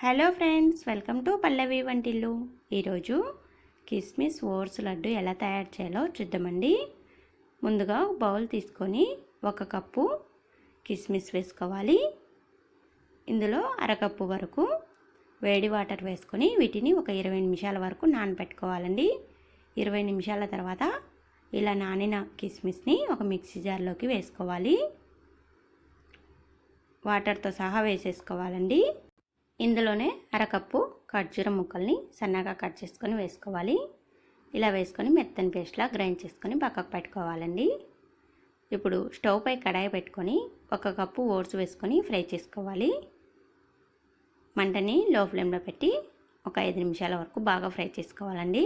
Hello friends, welcome to పల్లవి వంటిల్లు. ఈరోజు కిస్మిస్ ఓట్స్ లడ్డు ఎలా తయారు చేయాలో చూద్దామండి. ముందుగా బౌల్ తీసుకొని 1 కప్పు కిస్మిస్ వేసుకోవాలి. ఇందులో అరకప్పు వరకు వేడి వాటర్ వేసుకొని వీటిని ఒక 20 నిమిషాల వరకు నానబెట్టుకోవాలండి. 20 నిమిషాల తర్వాత ఇలా నానిన కిస్మిస్ని ఒక మిక్సీ జార్లోకి వేసుకోవాలి. వాటర్తో సహా వేసేసుకోవాలండి. ఇందులోనే అరకప్పు ఖర్జూరం ముక్కల్ని సన్నగా కట్ చేసుకొని వేసుకోవాలి. ఇలా వేసుకొని మెత్తని పేస్ట్లా గ్రైండ్ చేసుకొని పక్కకు పెట్టుకోవాలండి. ఇప్పుడు స్టవ్ పై కడాయి పెట్టుకొని 1 కప్పు ఓట్స్ వేసుకొని ఫ్రై చేసుకోవాలి. మంటని లో ఫ్లేమ్లో పెట్టి ఒక 5 నిమిషాల వరకు బాగా ఫ్రై చేసుకోవాలండి.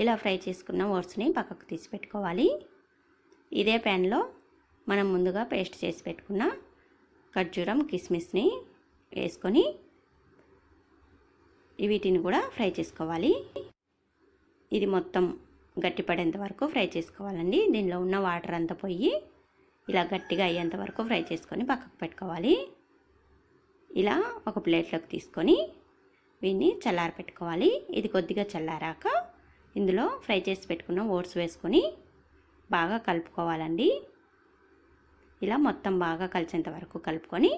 ఇలా ఫ్రై చేసుకున్న ఓట్స్ని పక్కకు తీసి పెట్టుకోవాలి. ఇదే ప్యాన్లో మనం ముందుగా పేస్ట్ చేసి పెట్టుకున్న ఖర్జూరం కిస్మిస్ని వేసుకొని వీటిని కూడా ఫ్రై చేసుకోవాలి. ఇది మొత్తం గట్టిపడేంత వరకు ఫ్రై చేసుకోవాలండి. దీనిలో ఉన్న వాటర్ అంతా పోయి ఇలా గట్టిగా అయ్యేంత వరకు ఫ్రై చేసుకొని పక్కకు పెట్టుకోవాలి. ఇలా ఒక ప్లేట్లోకి తీసుకొని వీటిని చల్లారి పెట్టుకోవాలి. ఇది కొద్దిగా చల్లారాక ఇందులో ఫ్రై చేసి పెట్టుకున్న ఓట్స్ వేసుకొని బాగా కలుపుకోవాలండి. ఇలా మొత్తం బాగా కలిసేంత వరకు కలుపుకొని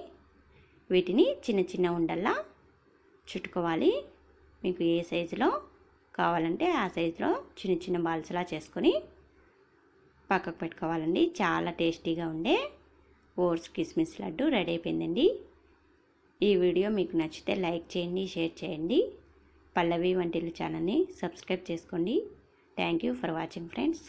వీటిని చిన్న చిన్న ఉండల్లా చుట్టుకోవాలి. మీకు ఏ సైజులో కావాలంటే ఆ సైజులో చిన్న చిన్న బాల్స్లా చేసుకొని పక్కకు పెట్టుకోవాలండి. చాలా టేస్టీగా ఉండే ఓట్స్ కిస్మిస్ లడ్డు రెడీ అయిపోయిందండి. ఈ వీడియో మీకు నచ్చితే లైక్ చేయండి, షేర్ చేయండి. పల్లవి వంటిల్లు ఛానల్ని సబ్స్క్రైబ్ చేసుకోండి. Thank you for watching friends.